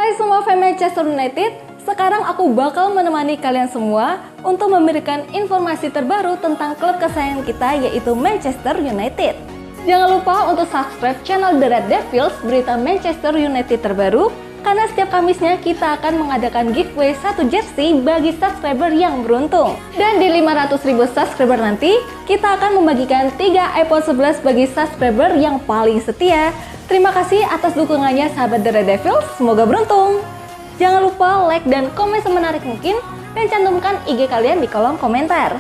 Hai semua fans Manchester United, sekarang aku bakal menemani kalian semua untuk memberikan informasi terbaru tentang klub kesayangan kita yaitu Manchester United. Jangan lupa untuk subscribe channel The Red Devils berita Manchester United terbaru, karena setiap Kamisnya kita akan mengadakan giveaway 1 jersey bagi subscriber yang beruntung. Dan di 500.000 subscriber nanti, kita akan membagikan 3 iPhone 11 bagi subscriber yang paling setia. Terima kasih atas dukungannya sahabat The Red Devils, semoga beruntung. Jangan lupa like dan komen semenarik mungkin, dan cantumkan IG kalian di kolom komentar.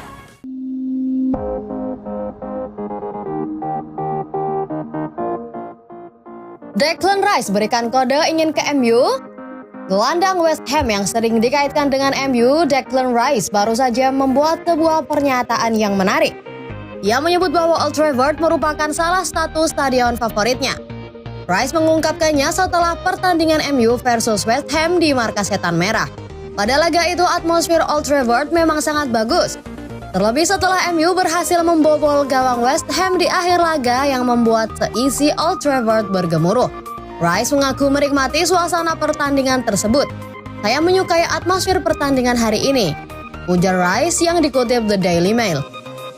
Declan Rice berikan kode ingin ke MU. Gelandang West Ham yang sering dikaitkan dengan MU, Declan Rice baru saja membuat sebuah pernyataan yang menarik. Ia menyebut bahwa Old Trafford merupakan salah satu stadion favoritnya. Rice mengungkapkannya setelah pertandingan MU versus West Ham di markas setan merah. Pada laga itu atmosfer Old Trafford memang sangat bagus. Terlebih setelah MU berhasil membobol gawang West Ham di akhir laga yang membuat seisi Old Trafford bergemuruh. Rice mengaku menikmati suasana pertandingan tersebut. Saya menyukai atmosfer pertandingan hari ini, ujar Rice yang dikutip The Daily Mail.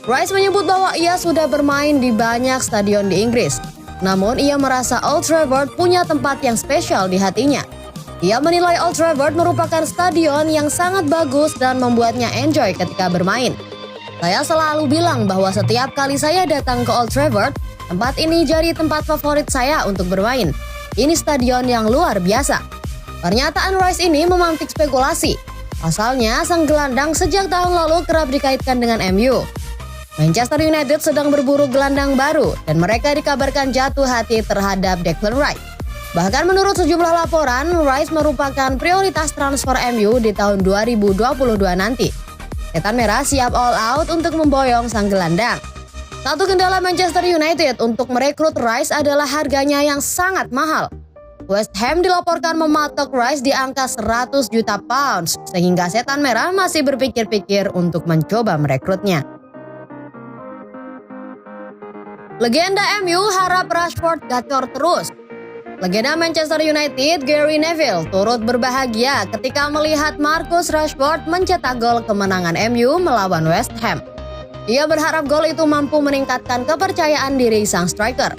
Rice menyebut bahwa ia sudah bermain di banyak stadion di Inggris. Namun ia merasa Old Trafford punya tempat yang spesial di hatinya. Ia menilai Old Trafford merupakan stadion yang sangat bagus dan membuatnya enjoy ketika bermain. Saya selalu bilang bahwa setiap kali saya datang ke Old Trafford, tempat ini jadi tempat favorit saya untuk bermain. Ini stadion yang luar biasa. Pernyataan Rice ini memantik spekulasi. Pasalnya, sang gelandang sejak tahun lalu kerap dikaitkan dengan MU. Manchester United sedang berburu gelandang baru dan mereka dikabarkan jatuh hati terhadap Declan Rice. Bahkan menurut sejumlah laporan, Rice merupakan prioritas transfer MU di tahun 2022 nanti. Setan Merah siap all out untuk memboyong sang gelandang. Satu kendala Manchester United untuk merekrut Rice adalah harganya yang sangat mahal. West Ham dilaporkan mematok Rice di angka 100 juta pounds, sehingga Setan Merah masih berpikir-pikir untuk mencoba merekrutnya. Legenda MU harap Rashford gacor terus. Legenda Manchester United Gary Neville turut berbahagia ketika melihat Marcus Rashford mencetak gol kemenangan MU melawan West Ham. Ia berharap gol itu mampu meningkatkan kepercayaan diri sang striker.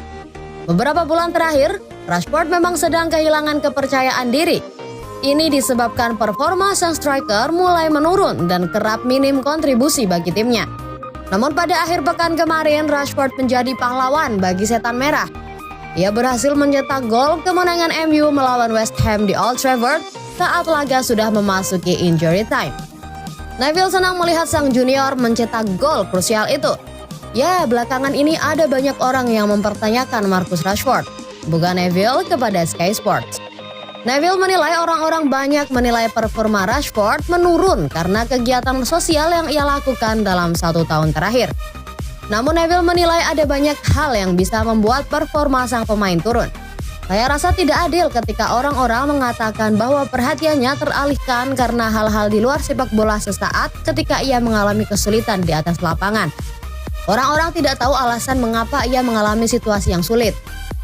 Beberapa bulan terakhir, Rashford memang sedang kehilangan kepercayaan diri. Ini disebabkan performa sang striker mulai menurun dan kerap minim kontribusi bagi timnya. Namun pada akhir pekan kemarin, Rashford menjadi pahlawan bagi Setan Merah. Ia berhasil mencetak gol kemenangan MU melawan West Ham di Old Trafford saat laga sudah memasuki injury time. Neville senang melihat sang junior mencetak gol krusial itu. Ya, belakangan ini ada banyak orang yang mempertanyakan Marcus Rashford, bukan Neville kepada Sky Sports. Neville menilai orang-orang banyak menilai performa Rashford menurun karena kegiatan sosial yang ia lakukan dalam 1 tahun terakhir. Namun Neville menilai ada banyak hal yang bisa membuat performa sang pemain turun. Saya rasa tidak adil ketika orang-orang mengatakan bahwa perhatiannya teralihkan karena hal-hal di luar sepak bola sesaat ketika ia mengalami kesulitan di atas lapangan. Orang-orang tidak tahu alasan mengapa ia mengalami situasi yang sulit.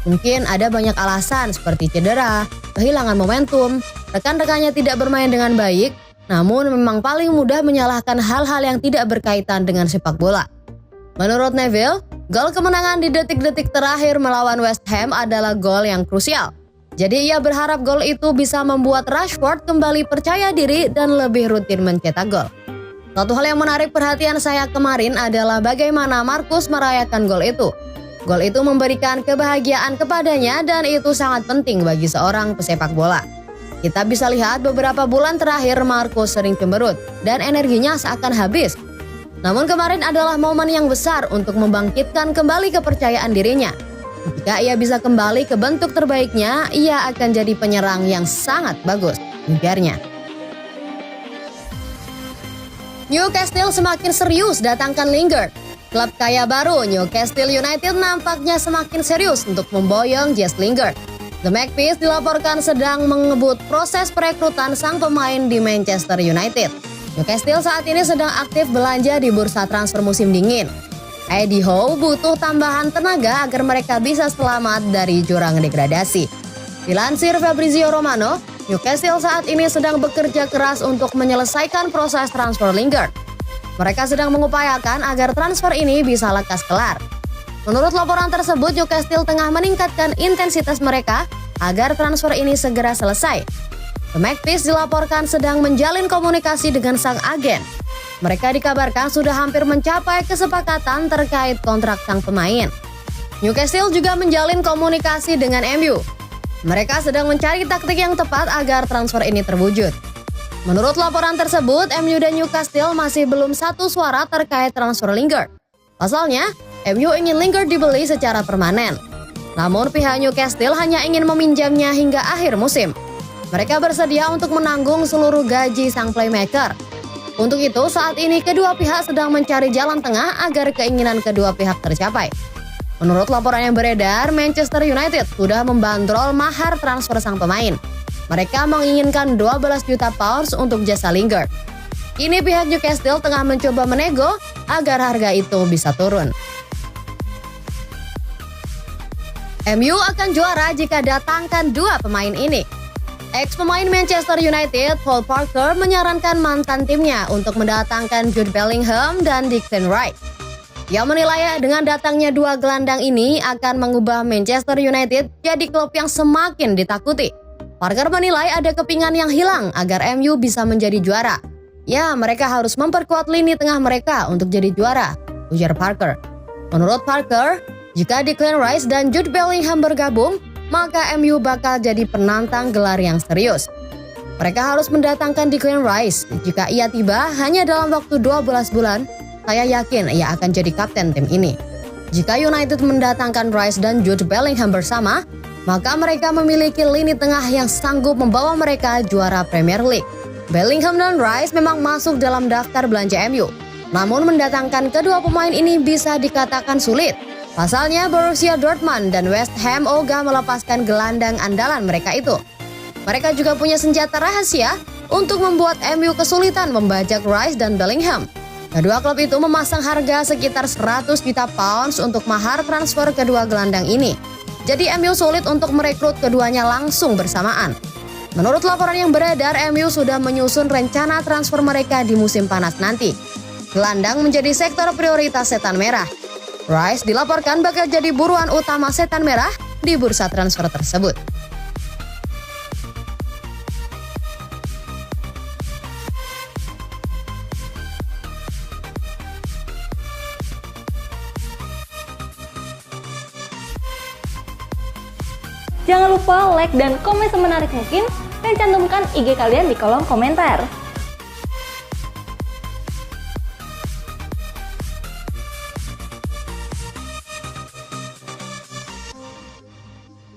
Mungkin ada banyak alasan seperti cedera, kehilangan momentum, rekan-rekannya tidak bermain dengan baik, namun memang paling mudah menyalahkan hal-hal yang tidak berkaitan dengan sepak bola. Menurut Neville, gol kemenangan di detik-detik terakhir melawan West Ham adalah gol yang krusial. Jadi ia berharap gol itu bisa membuat Rashford kembali percaya diri dan lebih rutin mencetak gol. Satu hal yang menarik perhatian saya kemarin adalah bagaimana Marcus merayakan gol itu. Gol itu memberikan kebahagiaan kepadanya dan itu sangat penting bagi seorang pesepak bola. Kita bisa lihat beberapa bulan terakhir Marcus sering cemberut dan energinya seakan habis. Namun kemarin adalah momen yang besar untuk membangkitkan kembali kepercayaan dirinya. Jika ia bisa kembali ke bentuk terbaiknya, ia akan jadi penyerang yang sangat bagus, ujarnya. Newcastle semakin serius datangkan Lingard. Klub kaya baru Newcastle United nampaknya semakin serius untuk memboyong Jesse Lingard. The Magpies dilaporkan sedang mengebut proses perekrutan sang pemain di Manchester United. Newcastle saat ini sedang aktif belanja di bursa transfer musim dingin. Eddie Howe butuh tambahan tenaga agar mereka bisa selamat dari jurang degradasi. Dilansir Fabrizio Romano, Newcastle saat ini sedang bekerja keras untuk menyelesaikan proses transfer Lingard. Mereka sedang mengupayakan agar transfer ini bisa lekas kelar. Menurut laporan tersebut, Newcastle tengah meningkatkan intensitas mereka agar transfer ini segera selesai. The Magpies dilaporkan sedang menjalin komunikasi dengan sang agen. Mereka dikabarkan sudah hampir mencapai kesepakatan terkait kontrak sang pemain. Newcastle juga menjalin komunikasi dengan MU. Mereka sedang mencari taktik yang tepat agar transfer ini terwujud. Menurut laporan tersebut, MU dan Newcastle masih belum satu suara terkait transfer Lingard. Pasalnya, MU ingin Lingard dibeli secara permanen. Namun pihak Newcastle hanya ingin meminjamnya hingga akhir musim. Mereka bersedia untuk menanggung seluruh gaji sang playmaker. Untuk itu, saat ini kedua pihak sedang mencari jalan tengah agar keinginan kedua pihak tercapai. Menurut laporan yang beredar, Manchester United sudah membandrol mahar transfer sang pemain. Mereka menginginkan 12 juta pounds untuk jasa Lingard. Kini pihak Newcastle tengah mencoba menego agar harga itu bisa turun. MU akan juara jika datangkan dua pemain ini. Ex-pemain Manchester United, Paul Parker, menyarankan mantan timnya untuk mendatangkan Jude Bellingham dan Declan Rice. Ia menilai dengan datangnya dua gelandang ini akan mengubah Manchester United jadi klub yang semakin ditakuti. Parker menilai ada kepingan yang hilang agar MU bisa menjadi juara. Ya, mereka harus memperkuat lini tengah mereka untuk jadi juara, ujar Parker. Menurut Parker, jika Declan Rice dan Jude Bellingham bergabung, maka MU bakal jadi penantang gelar yang serius. Mereka harus mendatangkan Declan Rice. Jika ia tiba hanya dalam waktu 12 bulan, saya yakin ia akan jadi kapten tim ini. Jika United mendatangkan Rice dan Jude Bellingham bersama, maka mereka memiliki lini tengah yang sanggup membawa mereka juara Premier League. Bellingham dan Rice memang masuk dalam daftar belanja MU. Namun mendatangkan kedua pemain ini bisa dikatakan sulit. Pasalnya Borussia Dortmund dan West Ham ogah melepaskan gelandang andalan mereka itu. Mereka juga punya senjata rahasia untuk membuat MU kesulitan membajak Rice dan Bellingham. Kedua klub itu memasang harga sekitar 100 juta pounds untuk mahar transfer kedua gelandang ini. Jadi MU sulit untuk merekrut keduanya langsung bersamaan. Menurut laporan yang beredar, MU sudah menyusun rencana transfer mereka di musim panas nanti. Gelandang menjadi sektor prioritas setan merah. Rice dilaporkan bakal jadi buruan utama setan merah di bursa transfer tersebut. Jangan lupa like dan komen semenarik mungkin dan cantumkan IG kalian di kolom komentar.